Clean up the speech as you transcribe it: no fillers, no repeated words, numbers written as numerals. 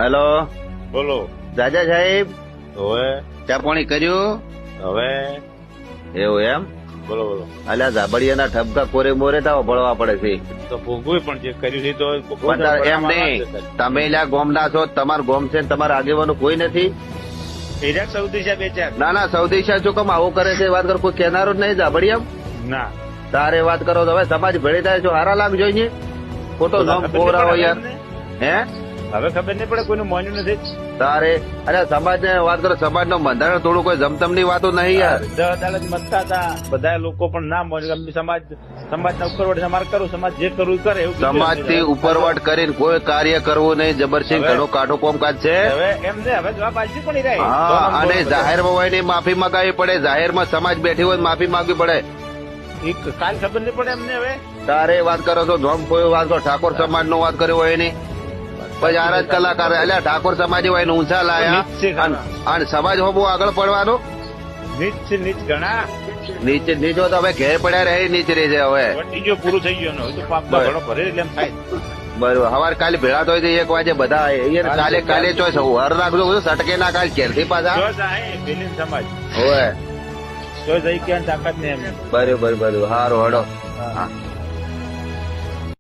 Hello, બોલો. રાજા સાહેબ, હવે ચા પાણી કર્યું? હવે એવું એમ? બોલો બોલો. અલ્યા ધાબડિયાના ઠપકા કોરે મોરે તાવ ભળવા પડે છે. તો ભોગવું પણ જે કર્યું છે તો ભોગવવું પણ તો એમ નહીં, પડે. તમે લ્યા ગોમના છો, તમારું ગોમ છે ને તમારા આગેવાનું કોઈ નથી? એરિયા સૌથી છે બે ચાર. ના ના, સૌથી શાહ શું કામ આવું કરે છે? વાત કરો, કોઈ કહેનારો જ નહીં ધાબડિયા. ના તારે વાત કરો તો હવે સમાજ ભેળી થાય છો, હારા લાગ જોઈએ. ખોટો નામ ખોરાવો યાર. હે હવે ખબર નહીં પડે, કોઈનું માન્યું નથી. તારે અરે સમાજ ને વાત કરો, સમાજ નું બંધારણ થોડું કોઈ જમતમ ની વાતો નહીં યાર. અદાલત મતતા હતા બધા લોકો, પણ ના માન્યું. સમાજના ઉપરવટ અમારે કરવું, સમાજ જે કરવું એ કરે એવું. સમાજ થી ઉપરવટ કરીને કોઈ કાર્ય કરવું નહીં. જબરસિંહ હવે- ઘણો કાઢો કોમકાજ છે. હવે એમ ને, હવે જવાબ આપશે પણ ઈ રહે. હા, અને જાહેરમાં હોય ની માફી માંગવી પડે. જાહેરમાં સમાજ બેઠી હોય માફી માંગવી પડે. કાલ ખબર નહીં પડે એમને. હવે તારે વાત કરો છો ધોમ કોઈ વાત કરો, ઠાકોર સમાજ નો વાત કર્યો હોય ની પછી આર જ કલાકાર એટલે ઠાકોર સમાજ હોય ને ઊંચા લાયા નીચ છે ઘણા. અને સમાજ હો બહુ આગળ પડવાનો. નીચ છે, નીચ ઘણા. નીચે નીચો તો હવે ઘેર પડ્યા રહે નીચે રહી છે હવે. વટી ગયો, પૂરું થઈ ગયું ને. હવે તો પાપમાં ઘણો ભરે એટલે એમ થાય. બરોબર, હવાર કાલે ભેળા તો 1 વાગે બધા અહીંયા કાલે કાલે ચોઈસ હર રાખજો બધું સટકે ના કાલ ઘેરથી પાછા જો જાય બેલીન સમાજ, હોય. જો જઈ ક્યાં તાકાત નહીં એમ. બરોબર બરોબર, હારું હડો. હા. હા.